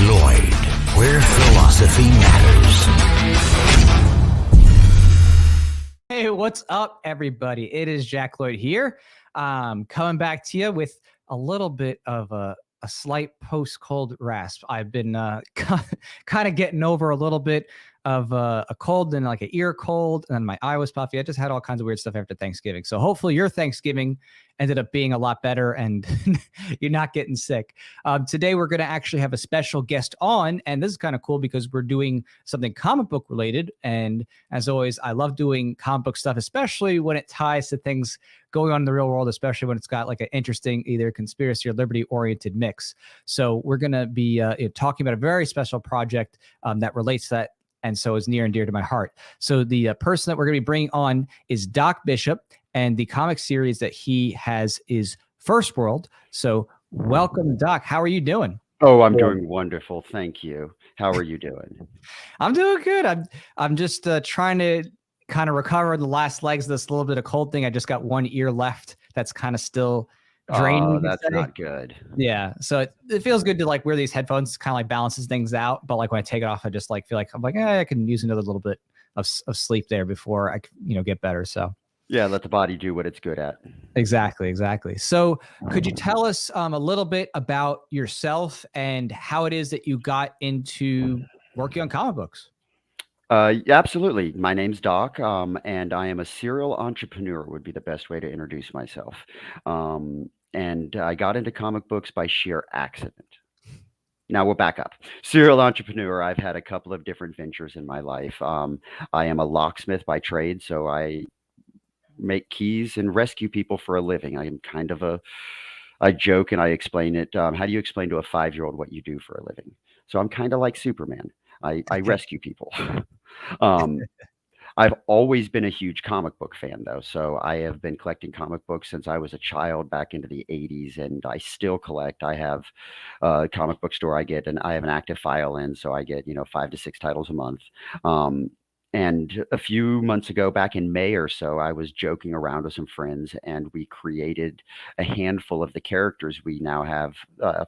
Lloyd, where philosophy matters. Hey, what's up, everybody? It is Jack Lloyd here, coming back to you with a little bit of a slight post-cold rasp. I've been kind of getting over a little bit of a cold and like an ear cold, and my eye was puffy. I just had all kinds of weird stuff after Thanksgiving. So hopefully your Thanksgiving ended up being a lot better and you're not getting sick. Today, we're going to actually have a special guest on, and this is kind of cool because we're doing something comic book related. And as always, I love doing comic book stuff, especially when it ties to things going on in the real world, especially when it's got like an interesting either conspiracy or liberty oriented mix. So we're going to be talking about a very special project that relates to that, and so is near and dear to my heart. So the person that we're going to be bringing on is Doc Bishop, and the comic series that he has is FiRSTWORLD. So welcome, Doc. How are you doing? Oh, I'm doing wonderful. Thank you. How are you doing? I'm doing good. I'm just trying to kind of recover the last legs of this little bit of cold thing. I just got one ear left that's kind of still draining. Oh, that's not good. Yeah. So it feels good to like wear these headphones, kind of like balances things out. But like when I take it off, I just like feel like I can use another little bit of sleep there before I get better. So yeah, let the body do what it's good at. Exactly. So could you tell us a little bit about yourself and how it is that you got into working on comic books? Yeah, absolutely. My name's Doc, and I am a serial entrepreneur would be the best way to introduce myself. And I got into comic books by sheer accident. Now we'll back up. Serial entrepreneur, I've had a couple of different ventures in my life. I am a locksmith by trade, so I make keys and rescue people for a living. I am kind of I joke and I explain it. How do you explain to a 5-year-old what you do for a living? So I'm kind of like Superman. I rescue people. I've always been a huge comic book fan, though. So I have been collecting comic books since I was a child back into the 80s, and I still collect. I have a comic book store and I have an active file in, so I get, 5 to 6 titles a month. And a few months ago, back in May or so, I was joking around with some friends, and we created a handful of the characters we now have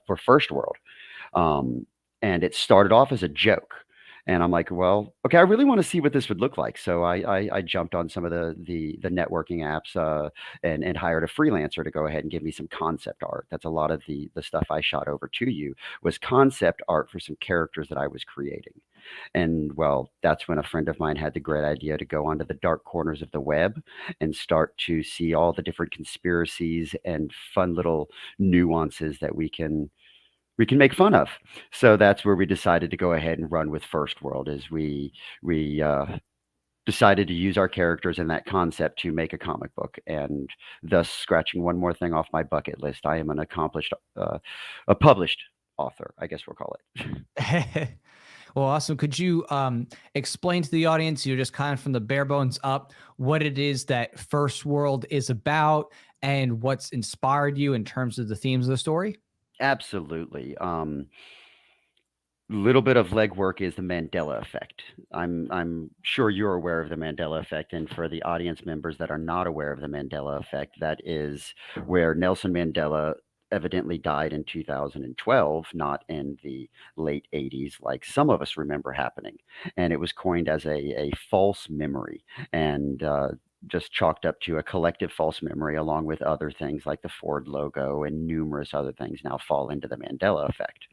for FiRSTWORLD. And it started off as a joke. And I'm like, well, okay, I really want to see what this would look like. So I jumped on some of the networking apps and hired a freelancer to go ahead and give me some concept art. That's a lot of the stuff I shot over to you was concept art for some characters that I was creating. And well, that's when a friend of mine had the great idea to go onto the dark corners of the web and start to see all the different conspiracies and fun little nuances that we can make fun of. So that's where we decided to go ahead and run with FiRSTWORLD, is we decided to use our characters and that concept to make a comic book, and thus scratching one more thing off my bucket list. I am an accomplished, a published author, I guess we'll call it. Well, awesome. Could you explain to the audience, just kind of from the bare bones up, what it is that FiRSTWORLD is about and what's inspired you in terms of the themes of the story? Absolutely. Little bit of legwork is the Mandela effect. I'm sure you're aware of the Mandela effect, and for the audience members that are not aware of the Mandela effect, that is where Nelson Mandela evidently died in 2012, not in the late 80s, like some of us remember happening. And it was coined as a false memory, and just chalked up to a collective false memory, along with other things like the Ford logo and numerous other things now fall into the Mandela effect.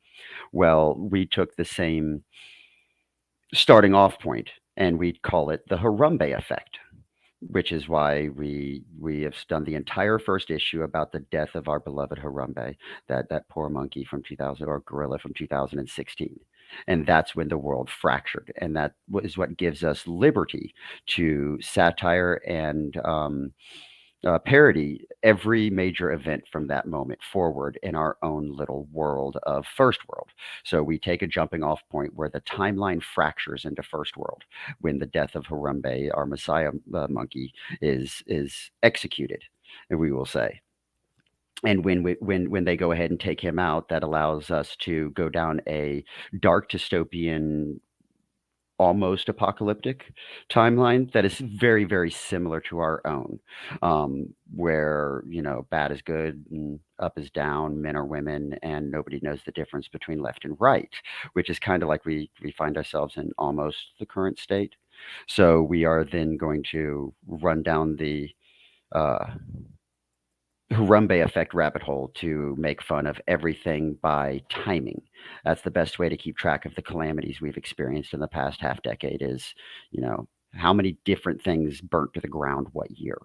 Well, we took the same starting off point and we call it the Harambe effect, which is why we have done the entire first issue about the death of our beloved Harambe, that poor monkey from 2000, or gorilla from 2016. And that's when the world fractured. And that is what gives us liberty to satire and parody every major event from that moment forward in our own little world of FiRSTWORLD. So we take a jumping off point where the timeline fractures into FiRSTWORLD when the death of Harambe, our Messiah monkey, is executed, and we will say. And when they go ahead and take him out, that allows us to go down a dark dystopian almost apocalyptic timeline that is very, very similar to our own, where, you know, bad is good and up is down, men are women, and nobody knows the difference between left and right, which is kind of like we find ourselves in almost the current state. So we are then going to run down the uh, Harambe effect rabbit hole to make fun of everything by timing. That's the best way to keep track of the calamities we've experienced in the past half decade is, you know, how many different things burnt to the ground what year.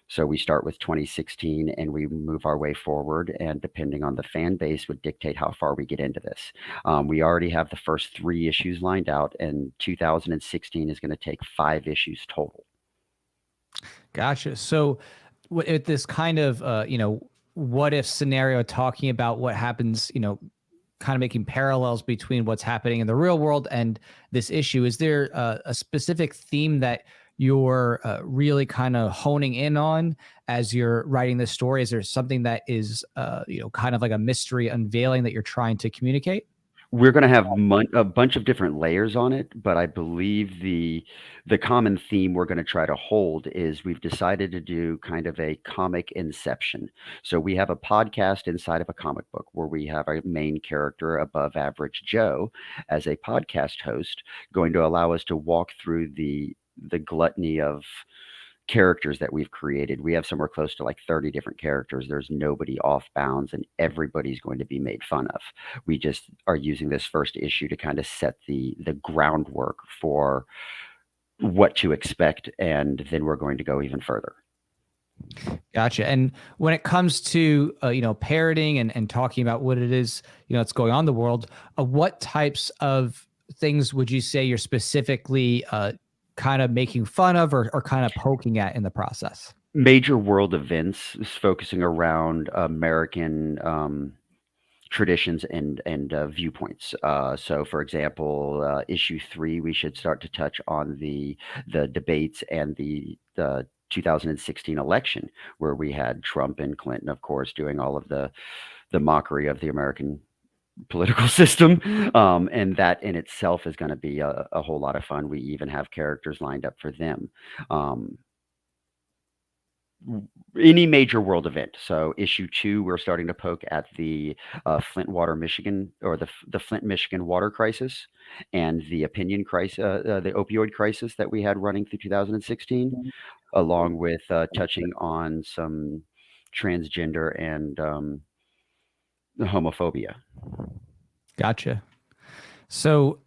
So we start with 2016 and we move our way forward, and depending on the fan base would dictate how far we get into this. We already have the first 3 issues lined out, and 2016 is going to take 5 issues total. Gotcha. So with this kind of, what if scenario, talking about what happens, kind of making parallels between what's happening in the real world and this issue, is there a specific theme that you're really kind of honing in on as you're writing this story? Is there something that is, kind of like a mystery unveiling that you're trying to communicate? We're going to have a bunch of different layers on it, but I believe the common theme we're going to try to hold is we've decided to do kind of a comic inception. So we have a podcast inside of a comic book where we have our main character, Above Average Joe, as a podcast host, going to allow us to walk through the gluttony of characters that we've created. We have somewhere close to like 30 different characters. There's nobody off bounds, and everybody's going to be made fun of. We just are using this first issue to kind of set the groundwork for what to expect, and then we're going to go even further. Gotcha. And when it comes to, parroting and talking about what it is, that's going on in the world, what types of things would you say you're specifically kind of making fun of or kind of poking at in the process? Major world events focusing around American traditions and viewpoints. So, for example, issue 3, we should start to touch on the debates and the 2016 election, where we had Trump and Clinton, of course, doing all of the mockery of the American political system, and that in itself is going to be a whole lot of fun. We even have characters lined up for them. Any major world event. So issue 2, we're starting to poke at the Flint water Michigan, or the Flint Michigan water crisis, and the opinion crisis, the opioid crisis that we had running through 2016, along with touching on some transgender and homophobia. Gotcha. So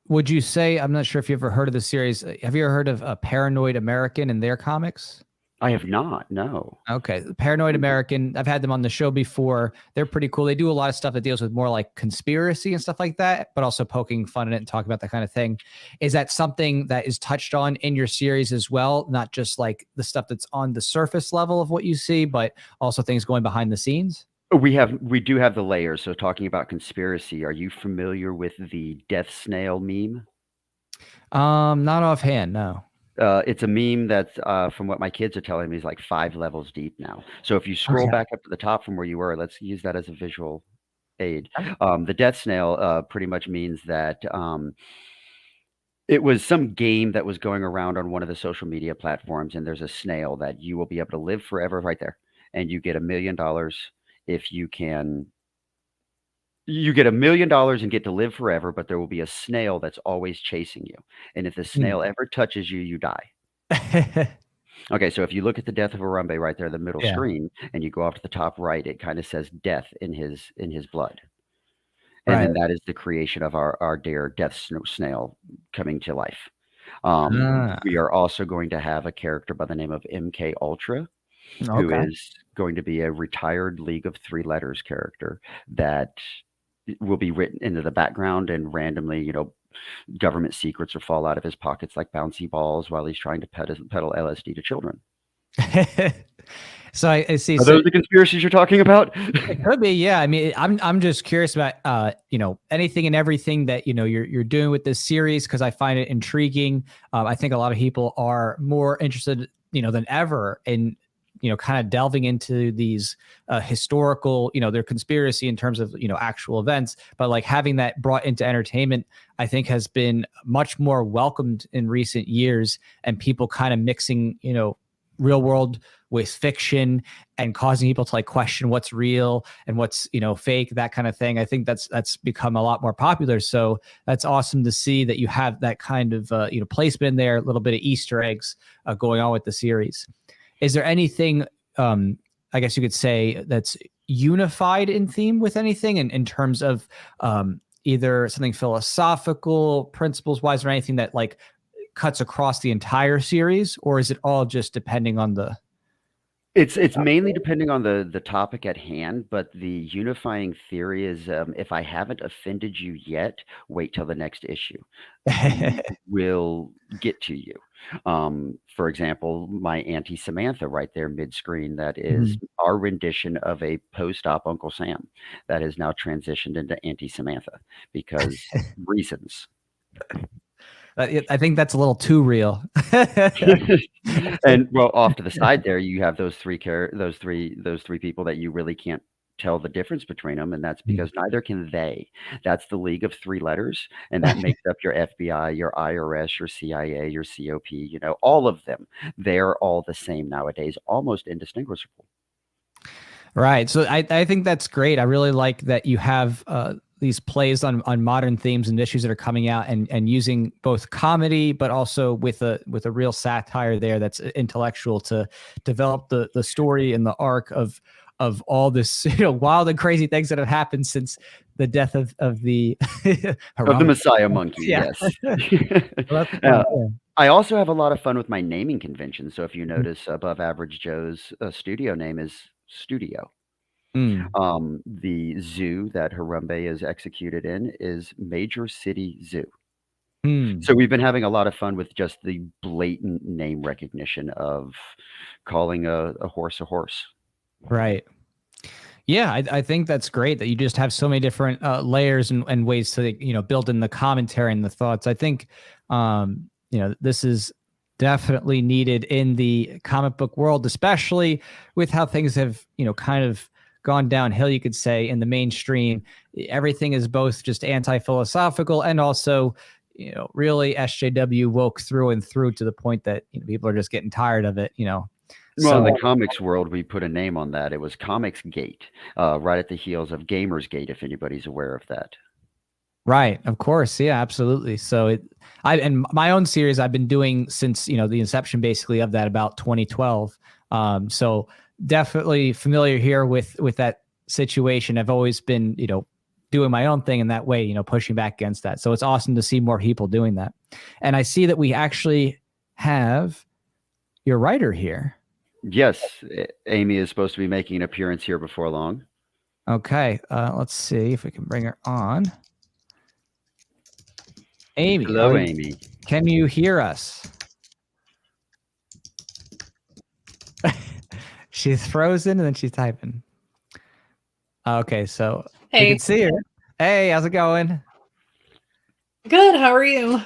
would you say, I'm not sure if you ever heard of the series, have you ever heard of Paranoid American and their comics? I have not, no. Okay. Paranoid American, I've had them on the show before. They're pretty cool. They do a lot of stuff that deals with more like conspiracy and stuff like that, but also poking fun at it and talking about that kind of thing. Is that something that is touched on in your series as well? Not just like the stuff that's on the surface level of what you see, but also things going behind the scenes? We do have the layers. So talking about conspiracy, are you familiar with the death snail meme? Not offhand, no. It's a meme that's, from what my kids are telling me, is like 5 levels deep now. So if you scroll back up to the top from where you were, let's use that as a visual aid. The death snail pretty much means that it was some game that was going around on one of the social media platforms, and there's a snail that you will be able to live forever right there, and you get $1 million if you can. You get $1 million and get to live forever, but there will be a snail that's always chasing you. And if the snail ever touches you, you die. Okay, so if you look at the death of Harambe right there in the middle screen, and you go off to the top right, it kind of says death in his blood. And then that is the creation of our dear death snail coming to life. We are also going to have a character by the name of MK Ultra, who is going to be a retired League of Three Letters character that will be written into the background, and randomly, government secrets will fall out of his pockets like bouncy balls while he's trying to peddle LSD to children. So I see. Are those the conspiracies you're talking about? It could be, yeah. I mean, I'm just curious about anything and everything that you're doing with this series, because I find it intriguing. I think a lot of people are more interested than ever in kind of delving into these historical, their conspiracy in terms of, actual events, but like having that brought into entertainment, I think has been much more welcomed in recent years, and people kind of mixing, real world with fiction and causing people to like question what's real and what's, fake, that kind of thing. I think that's become a lot more popular. So that's awesome to see that you have that kind of, placement in there, a little bit of Easter eggs going on with the series. Is there anything, I guess you could say, that's unified in theme with anything in terms of either something philosophical, principles wise, or anything that like cuts across the entire series, or is it all just depending on the? It's mainly depending on the topic at hand, but the unifying theory is, if I haven't offended you yet, wait till the next issue. Will get to you. For example, my Auntie Samantha right there mid-screen, that is our rendition of a post-op Uncle Sam that has now transitioned into Auntie Samantha because reasons. I think that's a little too real. And well, off to the side there, you have those three people that you really can't tell the difference between them, and that's because neither can they. That's the League of Three Letters, and that makes up your FBI, your IRS, your CIA, your COP. All of them. They're all the same nowadays, almost indistinguishable. Right. So I think that's great. I really like that you have these plays on modern themes and issues that are coming out, and using both comedy, but also with a real satire there that's intellectual to develop the story and the arc of all this, wild and crazy things that have happened since the death of the of the Messiah monkey. Yeah. Yes. I also have a lot of fun with my naming convention. So if you notice, Above Average Joe's studio name is Studio. The zoo that Harambe is executed in is Major City Zoo. So we've been having a lot of fun with just the blatant name recognition of calling a horse a horse. Right. Yeah, I think that's great that you just have so many different layers and ways to, build in the commentary and the thoughts. I think, this is definitely needed in the comic book world, especially with how things have, kind of gone downhill, you could say, in the mainstream. Everything is both just anti-philosophical and also, really SJW woke through and through to the point that people are just getting tired of it, Well, So, in the comics world, we put a name on that. It was Comics Gate, right at the heels of Gamers Gate, if anybody's aware of that. right, of course, yeah, absolutely. So and my own series I've been doing since the inception basically of that, about 2012. So definitely familiar here with that situation. I've always been doing my own thing in that way, pushing back against that. So it's awesome to see more people doing that. And I see that we actually have your writer here. Yes, Amy is supposed to be making an appearance here before long. Okay, let's see if we can bring her on. Amy. Hello, Amy. Can you hear us? She's frozen and then she's typing. Okay, so you can see her. Hey, how's it going? Good. How are you?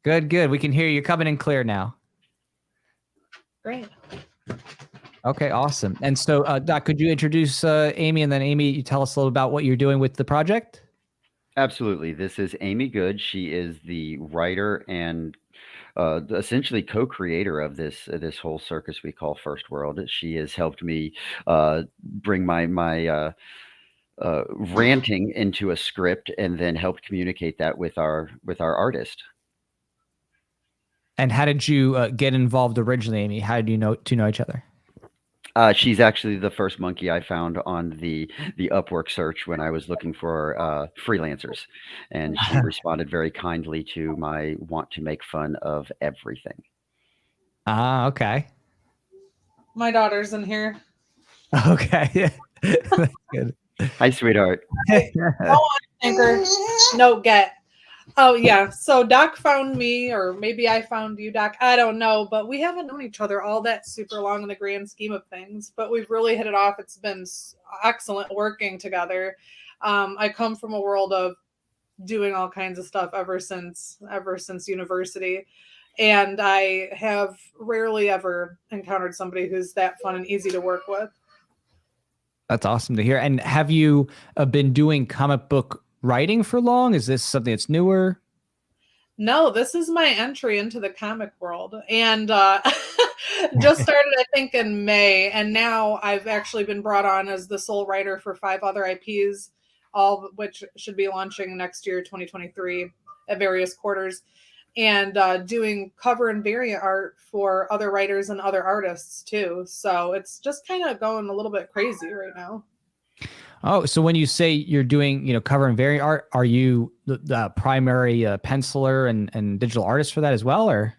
Good. We can hear you coming in clear now. Great. Okay, awesome. And so, Doc, could you introduce Amy, and then Amy, you tell us a little about what you're doing with the project? Absolutely. This is Amy Good. She is the writer and essentially co-creator of this whole circus we call First World. She has helped me bring my ranting into a script, and then helped communicate that with our artist. And how did you get involved originally, Amy? How did you know each other? She's actually the first monkey I found on the Upwork search when I was looking for freelancers, and she responded very kindly to my want to make fun of everything. Ah, okay. My daughter's in here. Okay. Good. Hi, sweetheart. Anchor. No, get. Oh, yeah. So Doc found me, or maybe I found you, Doc. I don't know, but we haven't known each other all that super long in the grand scheme of things, but we've really hit it off. It's been excellent working together. I come from a world of doing all kinds of stuff ever since university. And I have rarely ever encountered somebody who's that fun and easy to work with. That's awesome to hear. And have you been doing comic book writing for long? Is this something that's newer? No, this is my entry into the comic world, and just started, I think, in May, and now I've actually been brought on as the sole writer for 5 other IPs, all of which should be launching next year, 2023, at various quarters, and doing cover and variant art for other writers and other artists too. So it's just kind of going a little bit crazy right now. Oh, so when you say you're doing, cover and variant art, are you the primary penciler and digital artist for that as well, or?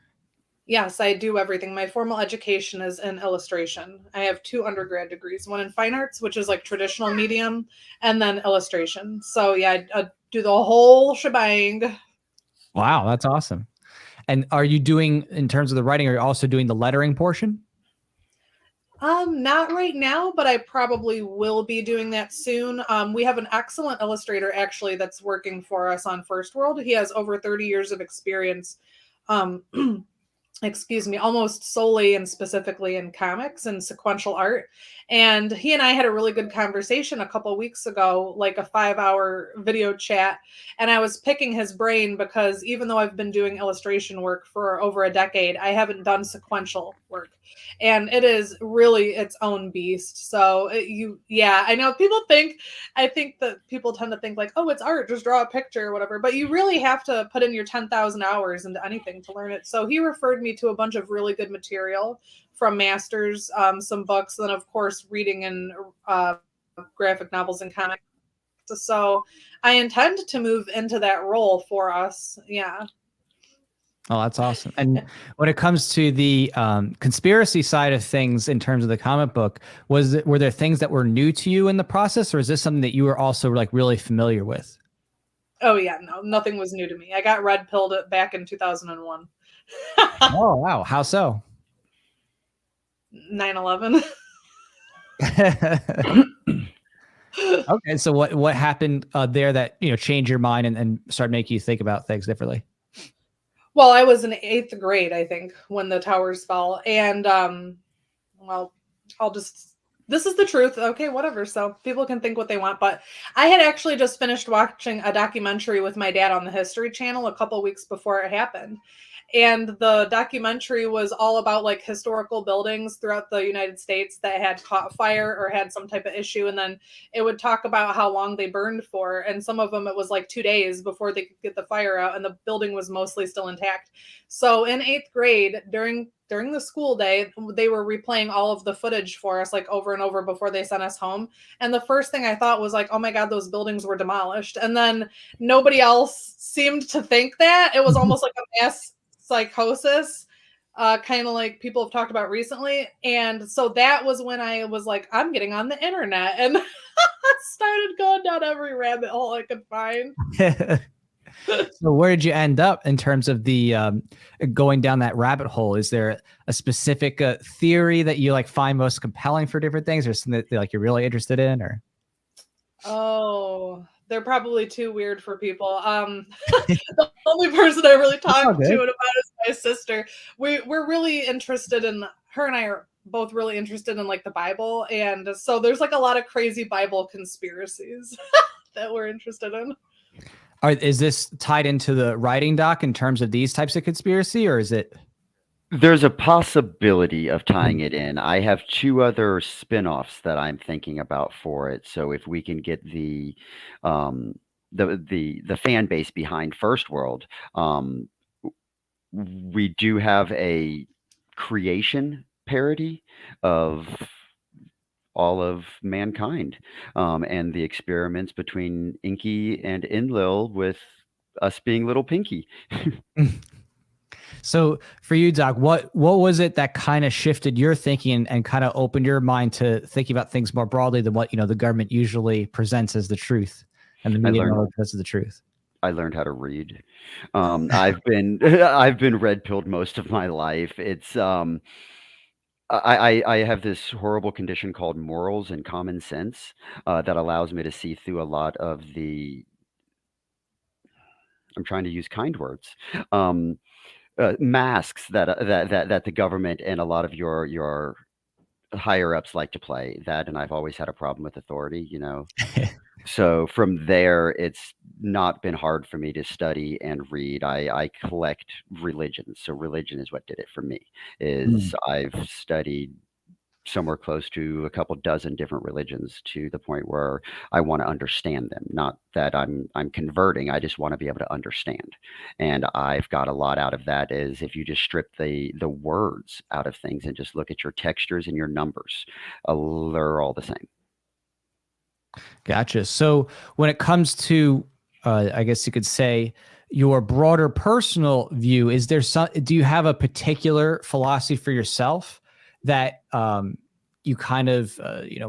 Yes, I do everything. My formal education is in illustration. I have 2 undergrad degrees, one in fine arts, which is like traditional medium, and then illustration. So yeah, I do the whole shebang. Wow, that's awesome. And are you doing, in terms of the writing, are you also doing the lettering portion? Not right now, but I probably will be doing that soon. We have an excellent illustrator actually that's working for us on FiRSTWORLD. He has over 30 years of experience. Excuse me, almost solely and specifically in comics and sequential art. And he and I had a really good conversation a couple weeks ago, like a 5-hour video chat. And I was picking his brain because even though I've been doing illustration work for over a decade, I haven't done sequential work. And it is really its own beast. So I know I think that people tend to think like, oh, it's art, just draw a picture or whatever. But you really have to put in your 10,000 hours into anything to learn it. So he referred me to a bunch of really good material from masters, some books, and then of course reading and graphic novels and comics. So I intend to move into that role for us. Yeah. Oh, that's awesome. And when it comes to the conspiracy side of things in terms of the comic book, were there things that were new to you in the process, or is this something that you were also like really familiar with? Oh yeah, no, nothing was new to me. I got red pilled back in 2001. Oh, wow. How so? 9/11. Okay, so what happened there that changed your mind and started making you think about things differently? Well, I was in 8th grade, I think, when the towers fell, and well, this is the truth. Okay, whatever. So people can think what they want, but I had actually just finished watching a documentary with my dad on the History Channel a couple weeks before it happened. And the documentary was all about like historical buildings throughout the United States that had caught fire or had some type of issue. And then it would talk about how long they burned for. And some of them, it was like 2 days before they could get the fire out, and the building was mostly still intact. So in 8th grade, during the school day, they were replaying all of the footage for us like over and over before they sent us home. And the first thing I thought was like, oh my God, those buildings were demolished. And then nobody else seemed to think that. It was almost like a mass psychosis, kind of like people have talked about recently. And so that was when I was like, I'm getting on the internet, and started going down every rabbit hole I could find. So where did you end up in terms of the going down that rabbit hole? Is there a specific theory that you like find most compelling for different things, or something that like you're really interested in, or? Oh, they're probably too weird for people. The only person I really talk to it about is my sister. We're really interested in, her and I are both really interested in like the Bible, and so there's like a lot of crazy Bible conspiracies that we're interested in. Is this tied into the writing doc in terms of these types of conspiracy, or is it? There's a possibility of tying it in. I have 2 other spin-offs that I'm thinking about for it. So if we can get the fan base behind FiRSTWORLD, we do have a creation parody of all of mankind, and the experiments between Inky and Enlil, with us being little Pinky. So for you, Doc, what was it that kind of shifted your thinking and kind of opened your mind to thinking about things more broadly than what the government usually presents as the truth and the media presents as the truth? I learned how to read. I've been red pilled most of my life. It's I have this horrible condition called morals and common sense that allows me to see through a lot of the. I'm trying to use kind words. masks that the government and a lot of your higher ups like to play. That, and I've always had a problem with authority, you know. So from there, it's not been hard for me to study and read. I collect religions, so religion is what did it for me. Is I've studied somewhere close to a couple dozen different religions to the point where I want to understand them. Not that I'm converting, I just want to be able to understand. And I've got a lot out of that is if you just strip the words out of things and just look at your textures and your numbers, they're all the same. Gotcha. So when it comes to, I guess you could say, your broader personal view, is there do you have a particular philosophy for yourself that you kind of,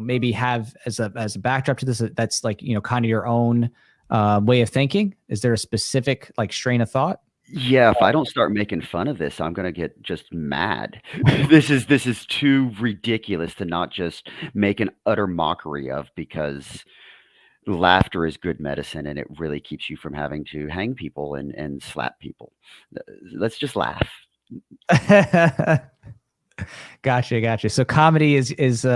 maybe have as a backdrop to this, that's like, kind of your own way of thinking? Is there a specific like strain of thought? Yeah, if I don't start making fun of this, I'm gonna get just mad. This is too ridiculous to not just make an utter mockery of, because laughter is good medicine and it really keeps you from having to hang people and slap people. Let's just laugh. Gotcha. So comedy is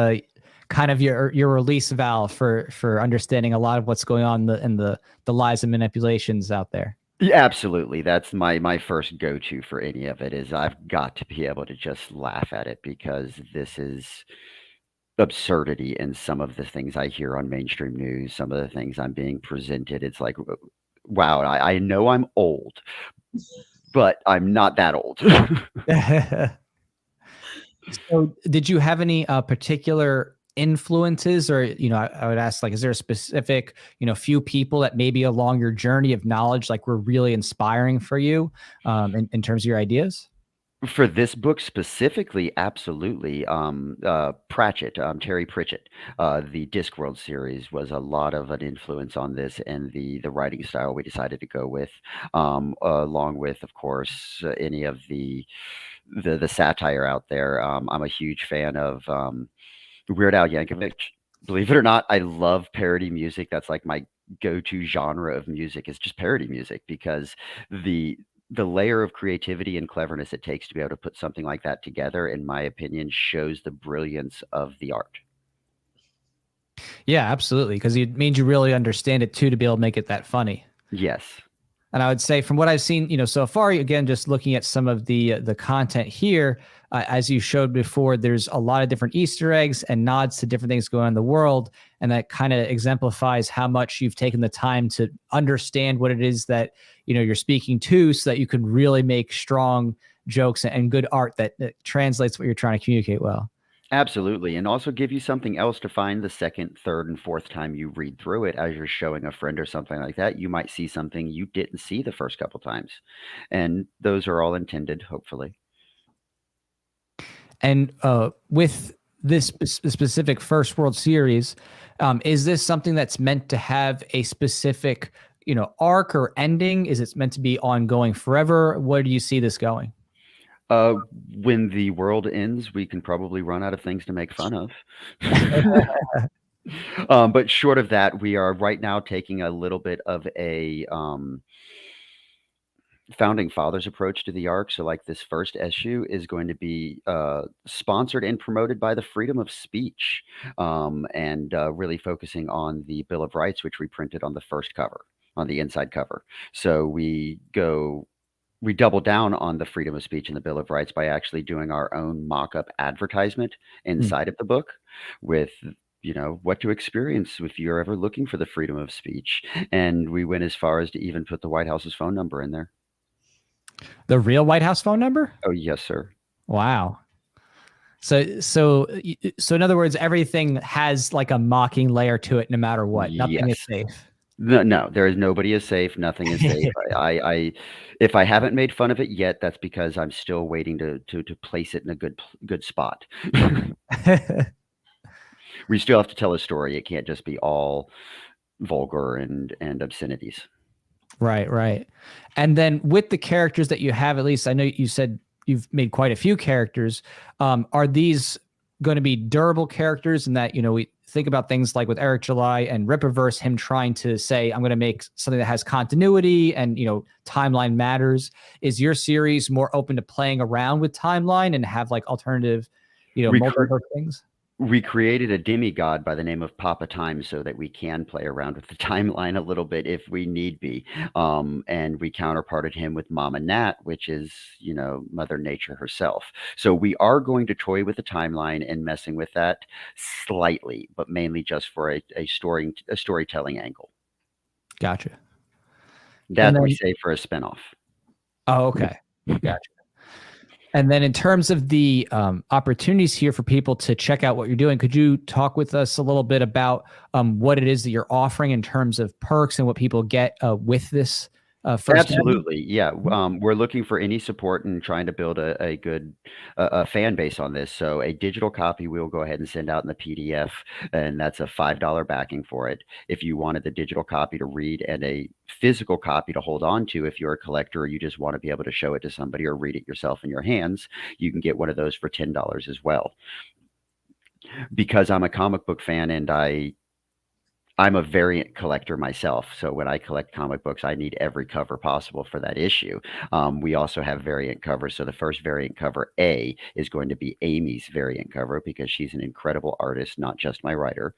kind of your release valve for understanding a lot of what's going on in the lies and manipulations out there. Yeah, absolutely. That's my first go-to for any of it is I've got to be able to just laugh at it, because this is absurdity in some of the things I hear on mainstream news, some of the things I'm being presented. It's like, wow, I know I'm old, but I'm not that old. So did you have any particular influences, or, I would ask, like, is there a specific, few people that maybe along your journey of knowledge, like, were really inspiring for you in terms of your ideas? For this book specifically, absolutely. Pratchett, Terry Pratchett, the Discworld series was a lot of an influence on this, and the writing style we decided to go with, along with, of course, any of the satire out there. I'm a huge fan of Weird Al Yankovic. Believe it or not, I love parody music. That's like my go-to genre of music, is just parody music, because the layer of creativity and cleverness it takes to be able to put something like that together, in my opinion, shows the brilliance of the art. Yeah, absolutely. Because it means you really understand it too, to be able to make it that funny. Yes. And I would say from what I've seen, so far, again, just looking at some of the content here, as you showed before, there's a lot of different Easter eggs and nods to different things going on in the world. And that kind of exemplifies how much you've taken the time to understand what it is that, you're speaking to, so that you can really make strong jokes and good art that translates what you're trying to communicate well. Absolutely. And also give you something else to find the second, third, and fourth time you read through it. As you're showing a friend or something like that, you might see something you didn't see the first couple times. And those are all intended, hopefully. And with this specific First World series, is this something that's meant to have a specific, arc or ending? Is it meant to be ongoing forever? Where do you see this going? When the world ends, we can probably run out of things to make fun of. But short of that, we are right now taking a little bit of a founding fathers approach to the arc. So like this first issue is going to be sponsored and promoted by the freedom of speech, and really focusing on the Bill of Rights, which we printed on the first cover, on the inside cover. So we double down on the freedom of speech and the Bill of Rights by actually doing our own mock-up advertisement inside of the book with, what to experience if you're ever looking for the freedom of speech. And we went as far as to even put the White House's phone number in there. The real White House phone number? Oh, yes, sir. Wow. So in other words, everything has like a mocking layer to it, no matter what. Nothing is safe. No, nobody is safe. Nothing is safe. If I haven't made fun of it yet, that's because I'm still waiting to place it in a good spot. We still have to tell a story. It can't just be all vulgar and obscenities. Right. And then with the characters that you have, at least I know you said you've made quite a few characters. Are these going to be durable characters, and that, you know, we think about things like with Eric July and Rippaverse, him trying to say, I'm going to make something that has continuity and, you know, timeline matters. Is your series more open to playing around with timeline and have like alternative, you know, multiverse things? We created a demigod by the name of Papa Time so that we can play around with the timeline a little bit if we need be. And we counterparted him with Mama Nat, which is, you know, Mother Nature herself. So we are going to toy with the timeline and messing with that slightly, but mainly just for a storytelling angle. Gotcha. That we say for a spinoff. Oh, okay. Gotcha. And then in terms of the opportunities here for people to check out what you're doing, could you talk with us a little bit about what it is that you're offering in terms of perks and what people get with this? Absolutely. Yeah. We're looking for any support and trying to build a good fan base on this. So a digital copy we'll go ahead and send out in the PDF, and that's a $5 backing for it. If you wanted the digital copy to read and a physical copy to hold on to, if you're a collector or you just want to be able to show it to somebody or read it yourself in your hands, you can get one of those for $10 as well. Because I'm a comic book fan and I'm a variant collector myself. So when I collect comic books, I need every cover possible for that issue. We also have variant covers. So the first variant cover, A, is going to be Amy's variant cover because she's an incredible artist, not just my writer.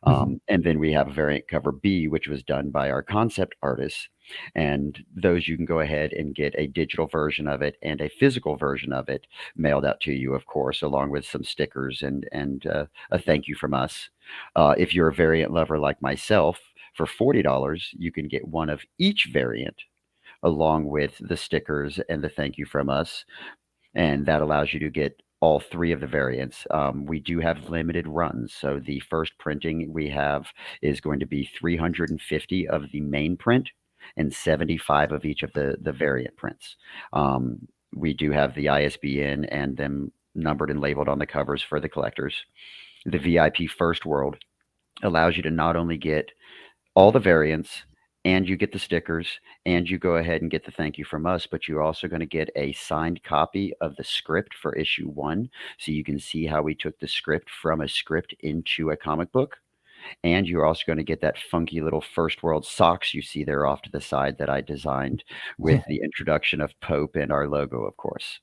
And then we have a variant cover B, which was done by our concept artists. And those you can go ahead and get a digital version of it and a physical version of it mailed out to you, of course, along with some stickers and a thank you from us. If you're a variant lover like myself, for $40, you can get one of each variant along with the stickers and the thank you from us. And that allows you to get all three of the variants. We do have limited runs. So the first printing we have is going to be 350 of the main print and 75 of each of the variant prints. We do have the ISBN and them numbered and labeled on the covers for the collectors. The VIP First World allows you to not only get all the variants and you get the stickers and you go ahead and get the thank you from us, but you're also going to get a signed copy of the script for issue 1. So you can see how we took the script from a script into a comic book. And you're also going to get that funky little First World socks you see there off to the side that I designed with the introduction of Pope and our logo, of course.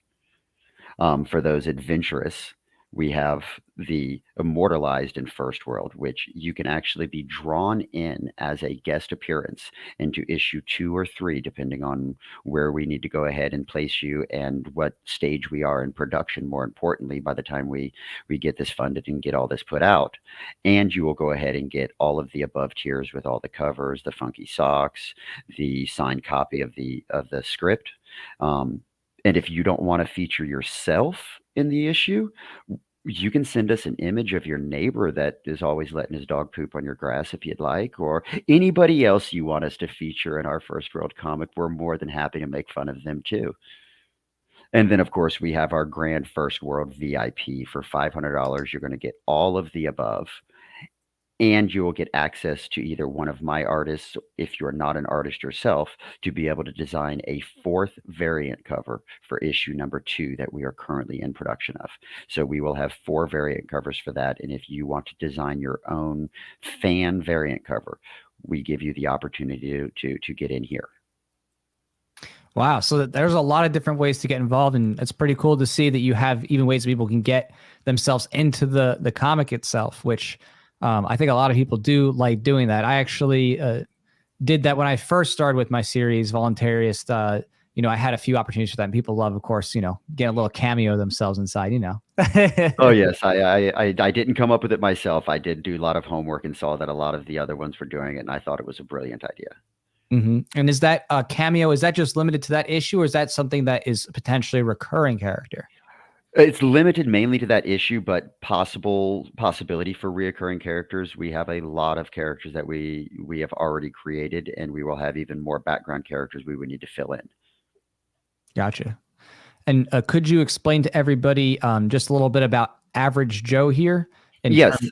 For those adventurous, we have the Immortalized in First World, which you can actually be drawn in as a guest appearance into issue 2 or 3, depending on where we need to go ahead and place you and what stage we are in production, more importantly, by the time we get this funded and get all this put out. And you will go ahead and get all of the above tiers with all the covers, the funky socks, the signed copy of the script. And if you don't want to feature yourself in the issue, you can send us an image of your neighbor that is always letting his dog poop on your grass if you'd like, or anybody else you want us to feature in our First World comic. We're more than happy to make fun of them too. And then, of course, we have our Grand First World VIP for $500. You're going to get all of the above. And you will get access to either one of my artists, if you're not an artist yourself, to be able to design a 4th variant cover for issue number 2 that we are currently in production of. So we will have 4 variant covers for that. And if you want to design your own fan variant cover, we give you the opportunity to get in here. Wow. So there's a lot of different ways to get involved. And it's pretty cool to see that you have even ways people can get themselves into the comic itself, which I think a lot of people do like doing that. I actually did that when I first started with my series, Voluntarist. You know, I had a few opportunities for that. And people love, of course, you know, get a little cameo themselves inside, you know. Oh, yes. I didn't come up with it myself. I did do a lot of homework and saw that a lot of the other ones were doing it. And I thought it was a brilliant idea. Mm-hmm. And is that a cameo? Is that just limited to that issue, or is that something that is potentially a recurring character? It's limited mainly to that issue, but possibility for reoccurring characters. We have a lot of characters that we have already created, and we will have even more background characters we would need to fill in. Gotcha. And could you explain to everybody just a little bit about Average Joe here? Yes.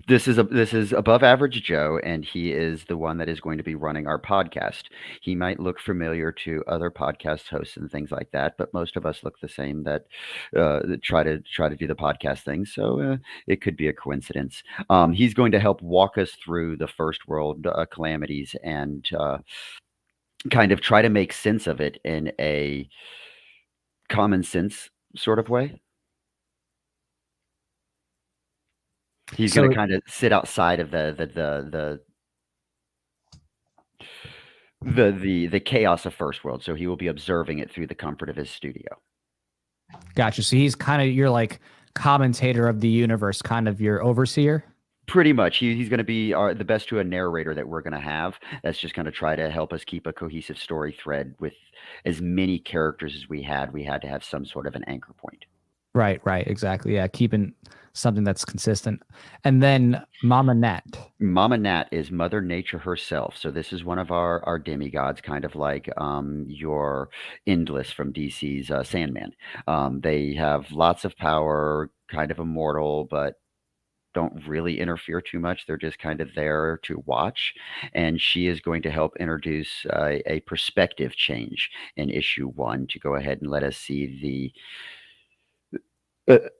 This is above average Joe, and he is the one that is going to be running our podcast. He might look familiar to other podcast hosts and things like that, but most of us look the same that try to do the podcast thing. So it could be a coincidence. He's going to help walk us through the first world calamities and kind of try to make sense of it in a common sense sort of way. He's So- going to kind of sit outside of the chaos of first world. So he will be observing it through the comfort of his studio. Gotcha. So he's kind of your like commentator of the universe, kind of your overseer. Pretty much. He's going to be the best to a narrator that we're going to have. That's just going to try to help us keep a cohesive story thread with as many characters as we had. We had to have some sort of an anchor point. Right, exactly. Yeah, keeping something that's consistent. And then Mama Nat. Mama Nat is Mother Nature herself. So this is one of our demigods, kind of like your Endless from DC's Sandman. They have lots of power, kind of immortal, but don't really interfere too much. They're just kind of there to watch. And she is going to help introduce a perspective change in issue 1 to go ahead and let us see the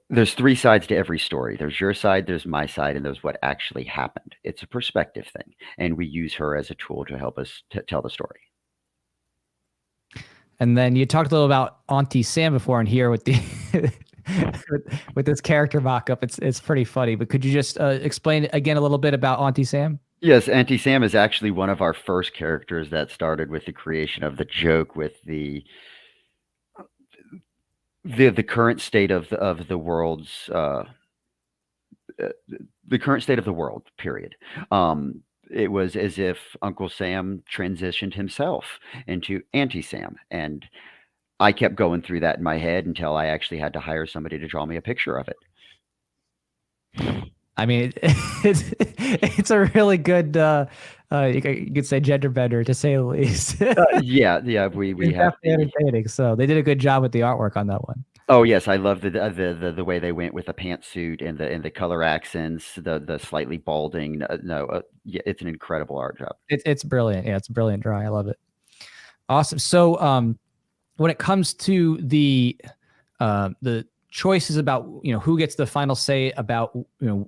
there's 3 sides to every story. There's your side, there's my side, and there's what actually happened. It's a perspective thing, and we use her as a tool to help us tell the story. And then you talked a little about Auntie Sam before in here with the with this character mock-up. It's pretty funny, but could you just explain again a little bit about Auntie Sam? Yes, Auntie Sam is actually one of our first characters that started with the creation of the joke with the current state of the world's the current state of the world, period. It was as if Uncle Sam transitioned himself into Auntie Sam, and I kept going through that in my head until I actually had to hire somebody to draw me a picture of it. I mean, it's a really good you could say gender bender, to say the least. Yeah, we have definitely entertaining. So they did a good job with the artwork on that one. Oh yes, I love the way they went with the pantsuit and the color accents, the slightly balding. Yeah, it's an incredible art job. It's brilliant. Yeah, it's a brilliant drawing. I love it. Awesome. So when it comes to the choices about who gets the final say about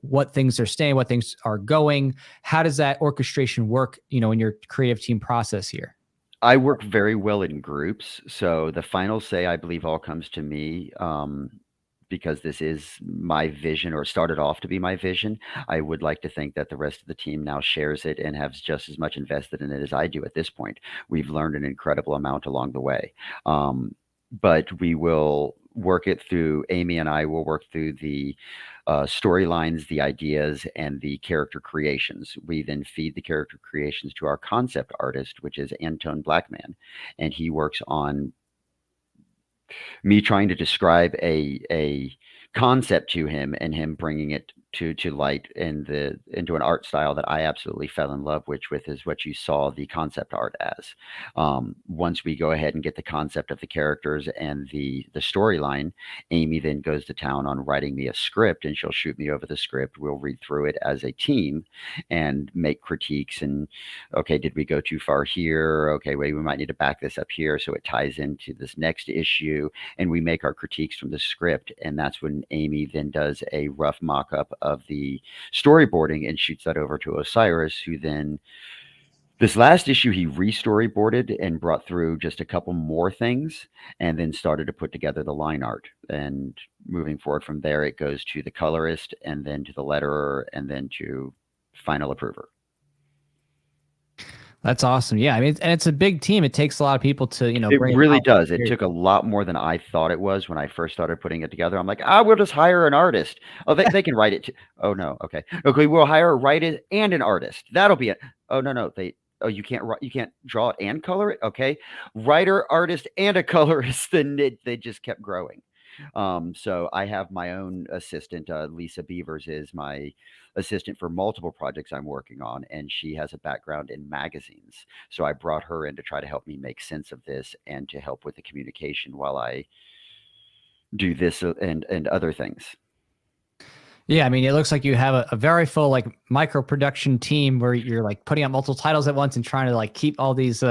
what things are staying, what things are going, how does that orchestration work in your creative team process here? I work very well in groups, so the final say I believe all comes to me because this is my vision, or started off to be my vision. I would like to think that the rest of the team now shares it and has just as much invested in it as I do at this point. We've learned an incredible amount along the way. But we will work it through, Amy and I will work through the storylines, the ideas, and the character creations. We then feed the character creations to our concept artist, which is Antone Blackman. And he works on me trying to describe a concept to him and him bringing it to light into an art style that I absolutely fell in love with is what you saw the concept art as. Once we go ahead and get the concept of the characters and the storyline, Amy then goes to town on writing me a script, and she'll shoot me over the script. We'll read through it as a team and make critiques and, okay, did we go too far here? Okay, wait, we might need to back this up here so it ties into this next issue, and we make our critiques from the script. And that's when Amy then does a rough mock-up of the storyboarding and shoots that over to Osiris, who then, this last issue, he re-storyboarded and brought through just a couple more things and then started to put together the line art. And moving forward from there, it goes to the colorist and then to the letterer and then to final approver. That's awesome. Yeah, I mean, and it's a big team. It takes a lot of people to, It bring really out. does. It took a lot more than I thought it was when I first started putting it together. I'm like, we'll just hire an artist. Oh, they can write it too. Oh no, okay, we'll hire a writer and an artist. That'll be it. Oh no, you can't draw it and color it. Okay, writer, artist, and a colorist. Then they just kept growing. So I have my own assistant. Lisa Beavers is my assistant for multiple projects I'm working on, and she has a background in magazines. So I brought her in to try to help me make sense of this and to help with the communication while I do this and other things. Yeah, I mean, it looks like you have a very full like micro production team where you're like putting out multiple titles at once and trying to like keep all these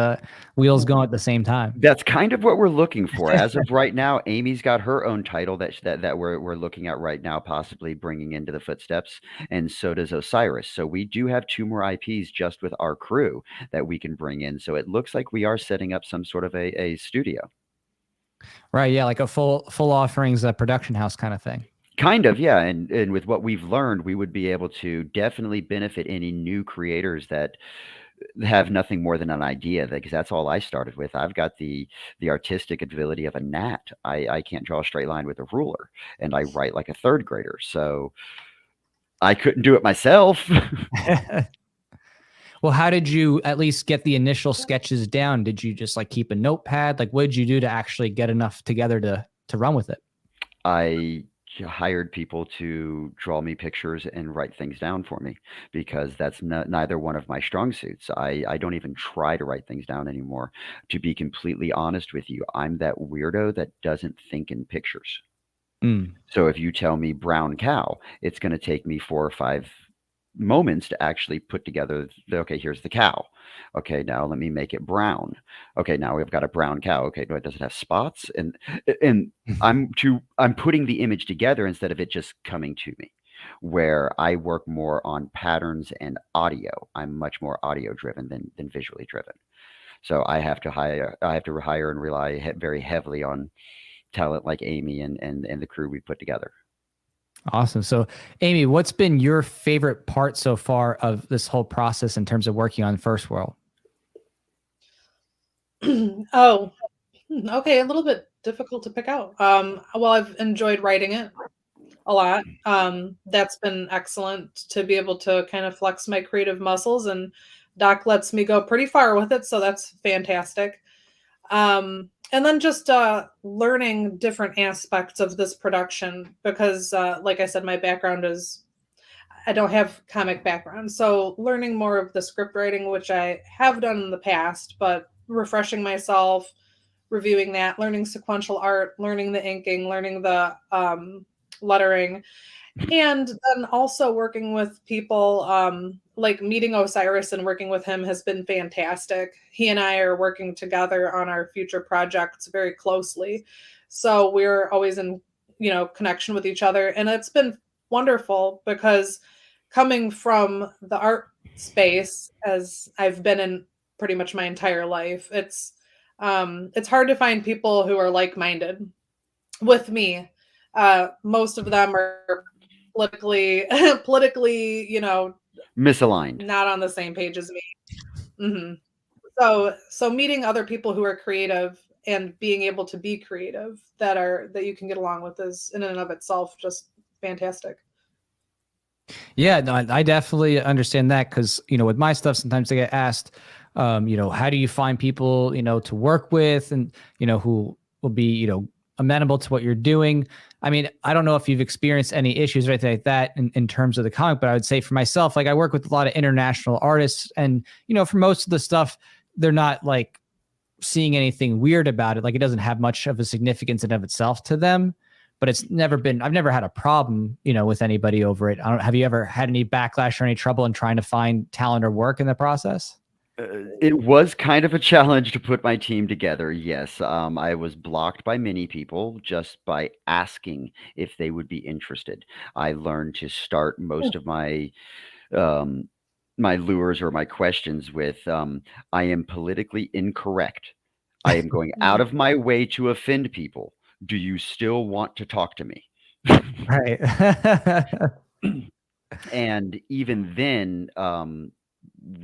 wheels going at the same time. That's kind of what we're looking for. As of right now, Amy's got her own title that we're looking at right now, possibly bringing into the footsteps, and so does Osiris. So we do have 2 more IPs just with our crew that we can bring in. So it looks like we are setting up some sort of a studio. Right. Yeah, like a full offerings production house kind of thing. Kind of, yeah. And with what we've learned, we would be able to definitely benefit any new creators that have nothing more than an idea, because that's all I started with. I've got the artistic ability of a gnat. I can't draw a straight line with a ruler, and I write like a 3rd grader. So I couldn't do it myself. Well, how did you at least get the initial sketches down? Did you just like keep a notepad? Like, what did you do to actually get enough together to run with it? I hired people to draw me pictures and write things down for me, because that's neither one of my strong suits. I don't even try to write things down anymore. To be completely honest with you, I'm that weirdo that doesn't think in pictures. So if you tell me brown cow, it's going to take me 4 or 5 moments to actually put together okay, here's the cow. Okay, now let me make it brown. Okay, now we've got a brown cow. Okay, does it have spots? And I'm putting the image together instead of it just coming to me, where I work more on patterns and audio. I'm much more audio driven than visually driven. So I have to hire and rely very heavily on talent like Amy and the crew we put together. Awesome. So, Amy, what's been your favorite part so far of this whole process in terms of working on First World? Oh, okay. A little bit difficult to pick out. Well, I've enjoyed writing it a lot. That's been excellent to be able to kind of flex my creative muscles, and Doc lets me go pretty far with it. So that's fantastic. And then just learning different aspects of this production, because like I said, my background is, I don't have comic background. So learning more of the script writing, which I have done in the past, but refreshing myself, reviewing that, learning sequential art, learning the inking, learning the lettering, and then also working with people, like meeting Osiris and working with him has been fantastic. He and I are working together on our future projects very closely. So we're always in, connection with each other. And it's been wonderful, because coming from the art space, as I've been in pretty much my entire life, it's hard to find people who are like-minded with me. Most of them are politically, misaligned, not on the same page as me. Mm-hmm. So meeting other people who are creative and being able to be creative that you can get along with is in and of itself just fantastic. Yeah, no, I definitely understand that, because with my stuff, sometimes I get asked, how do you find people to work with, and who will be amenable to what you're doing. I mean, I don't know if you've experienced any issues or anything like that in terms of the comic, but I would say for myself, like I work with a lot of international artists, and for most of the stuff, they're not like seeing anything weird about it. Like it doesn't have much of a significance in of itself to them, but I've never had a problem, with anybody over it. Have you ever had any backlash or any trouble in trying to find talent or work in the process? It was kind of a challenge to put my team together. Yes. I was blocked by many people just by asking if they would be interested. I learned to start most of my my lures or my questions with, I am politically incorrect. I am going out of my way to offend people. Do you still want to talk to me? Right. And even then,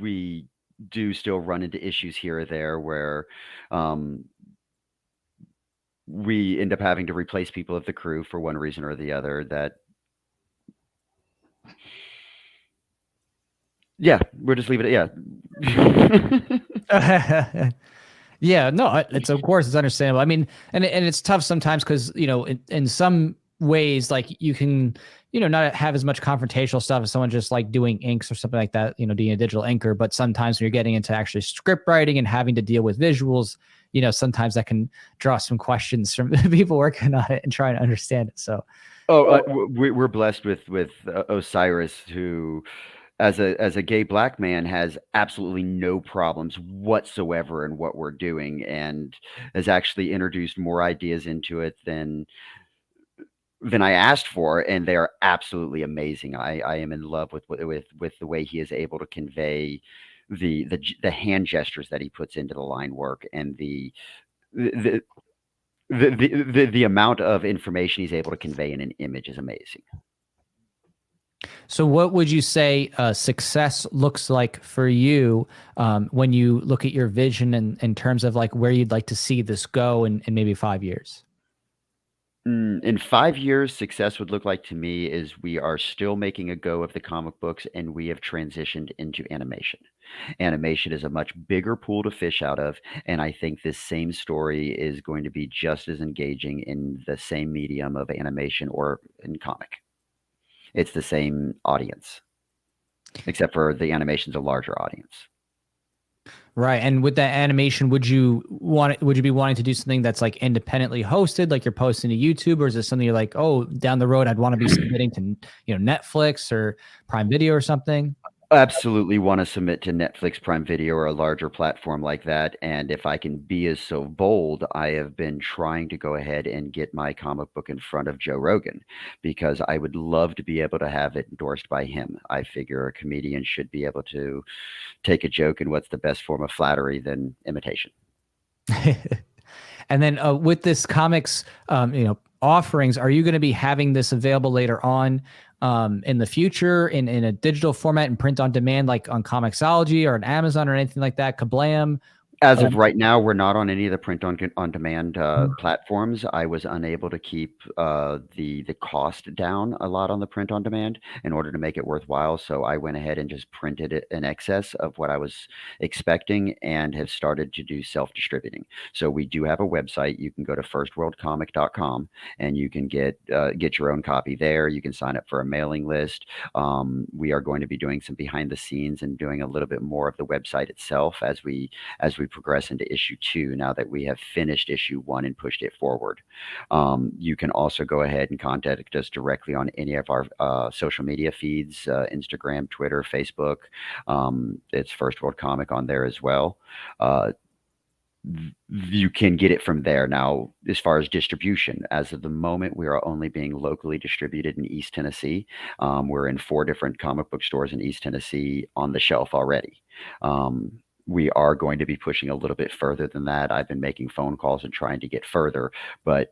we do still run into issues here or there where we end up having to replace people of the crew for one reason or the other. Yeah, we'll just leave it at Yeah, no, it's of course it's understandable. I mean, and it's tough sometimes because in some ways, like you can not have as much confrontational stuff as someone just like doing inks or something like that, being a digital inker. But sometimes when you're getting into actually script writing and having to deal with visuals, sometimes that can draw some questions from people working on it and trying to understand it. So Oh, we're blessed with Osiris, who, as a gay black man, has absolutely no problems whatsoever in what we're doing, and has actually introduced more ideas into it than I asked for, and they are absolutely amazing. I am in love with the way he is able to convey the hand gestures that he puts into the line work, and the the amount of information he's able to convey in an image is amazing. So what would you say success looks like for you when you look at your vision in terms of like where you'd like to see this go in maybe 5 years? In 5 years, success would look like to me is we are still making a go of the comic books, and we have transitioned into animation. Animation is a much bigger pool to fish out of, and I think this same story is going to be just as engaging in the same medium of animation or in comic. It's the same audience, except for the animation's a larger audience. Right. And with that animation, would you be wanting to do something that's like independently hosted, like you're posting to YouTube, or is this something you're like, oh, down the road, I'd want to be submitting to, Netflix or Prime Video or something? Absolutely want to submit to Netflix, Prime Video, or a larger platform like that. And if I can be as so bold, I have been trying to go ahead and get my comic book in front of Joe Rogan, because I would love to be able to have it endorsed by him. I figure a comedian should be able to take a joke, and what's the best form of flattery than imitation? And then with this comics, offerings, are you going to be having this available later on in the future in a digital format and print on demand, like on Comixology or on Amazon or anything like that? Kablam. As of right now, we're not on any of the print on demand platforms. I was unable to keep the cost down a lot on the print on demand in order to make it worthwhile. So I went ahead and just printed it in excess of what I was expecting, and have started to do self-distributing. So we do have a website. You can go to firstworldcomic.com, and you can get your own copy there. You can sign up for a mailing list. We are going to be doing some behind the scenes and doing a little bit more of the website itself as we progress into issue 2, now that we have finished issue 1 and pushed it forward. You can also go ahead and contact us directly on any of our social media feeds, Instagram, Twitter, Facebook. It's First World Comic on there as well. You can get it from there. Now, as far as distribution, as of the moment, we are only being locally distributed in East Tennessee. We're in 4 different comic book stores in East Tennessee on the shelf already. We are going to be pushing a little bit further than that. I've been making phone calls and trying to get further, but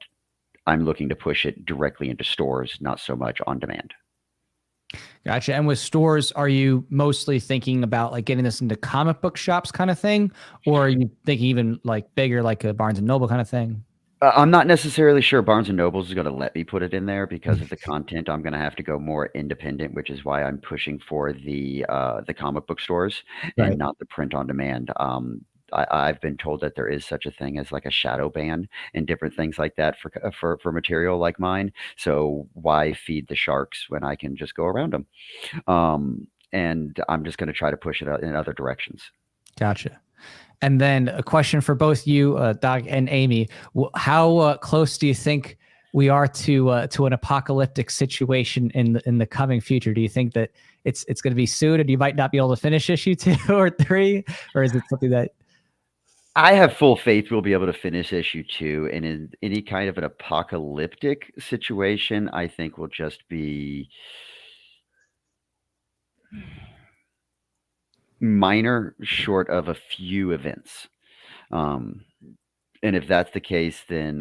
I'm looking to push it directly into stores, not so much on demand. Gotcha. And with stores, are you mostly thinking about like getting this into comic book shops kind of thing? Or are you thinking even like bigger, like a Barnes and Noble kind of thing? I'm not necessarily sure Barnes and Noble is going to let me put it in there because of the content. I'm going to have to go more independent, which is why I'm pushing for the comic book stores and not the print on demand. I've been told that there is such a thing as like a shadow ban and different things like that for material like mine. So why feed the sharks when I can just go around them? And I'm just going to try to push it out in other directions. Gotcha. And then a question for both you, Doc and Amy. How close do you think we are to an apocalyptic situation in the coming future? Do you think that it's going to be soon, and you might not be able to finish issue 2 or 3, or is it something that? I have full faith we'll be able to finish issue 2, and in any kind of an apocalyptic situation, I think will just be minor, short of a few events. And if that's the case, then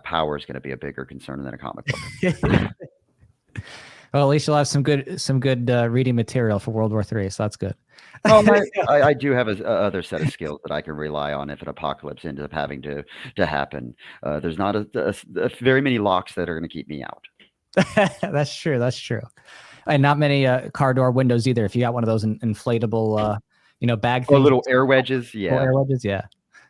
power is going to be a bigger concern than a comic book. Well, at least you'll have some good reading material for World War III, so that's good. Well, I do have a other set of skills that I can rely on if an apocalypse ends up having to happen. There's not a very many locks that are going to keep me out. That's true. That's true. And not many car door windows either. If you got one of those inflatable, bag things. Or little air wedges. Yeah. Air wedges. Yeah,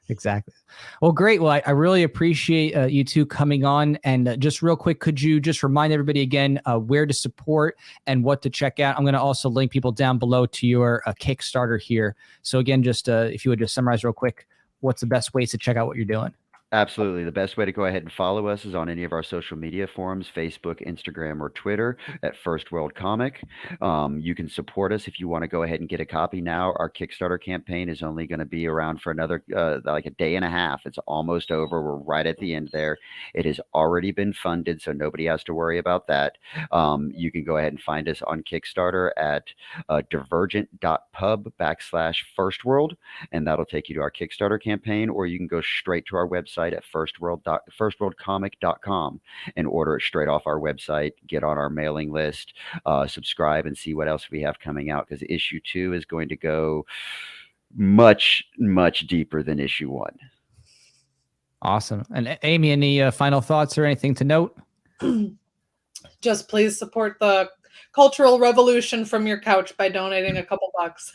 exactly. Well, great. Well, I really appreciate you two coming on. And just real quick, could you just remind everybody again where to support and what to check out? I'm going to also link people down below to your Kickstarter here. So again, just if you would just summarize real quick, what's the best ways to check out what you're doing? Absolutely. The best way to go ahead and follow us is on any of our social media forums, Facebook, Instagram, or Twitter at First World Comic. You can support us if you want to go ahead and get a copy now. Our Kickstarter campaign is only going to be around for another like a day and a half. It's almost over. We're right at the end there. It has already been funded, so nobody has to worry about that. You can go ahead and find us on Kickstarter at divergent.pub/firstworld, and that'll take you to our Kickstarter campaign, or you can go straight to our website at firstworldcomic.com and order it straight off our website, get on our mailing list, subscribe, and see what else we have coming out, because issue 2 is going to go much deeper than issue 1. Awesome. And Amy, any final thoughts or anything to note? Just please support the cultural revolution from your couch by donating a couple bucks.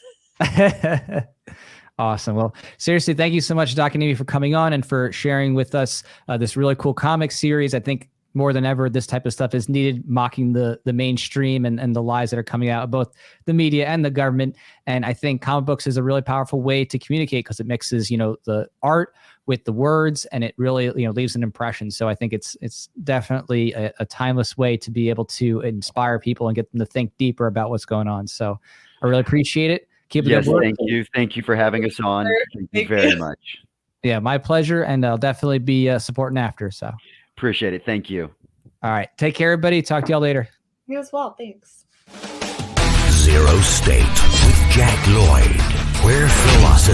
Awesome. Well, seriously, thank you so much, Doc and Amy, for coming on and for sharing with us this really cool comic series. I think more than ever, this type of stuff is needed, mocking the mainstream and the lies that are coming out of both the media and the government. And I think comic books is a really powerful way to communicate, because it mixes, the art with the words, and it really, leaves an impression. So I think it's definitely a timeless way to be able to inspire people and get them to think deeper about what's going on. So I really appreciate it. Keep it Yes, up. thank you for having us on. Thank you very much. Yeah, my pleasure. And I'll definitely be supporting after. So Appreciate it. Thank you. all right. Take care, everybody. Talk to y'all later. You as well. Thanks. ZeroState with Jack Lloyd, where philosophy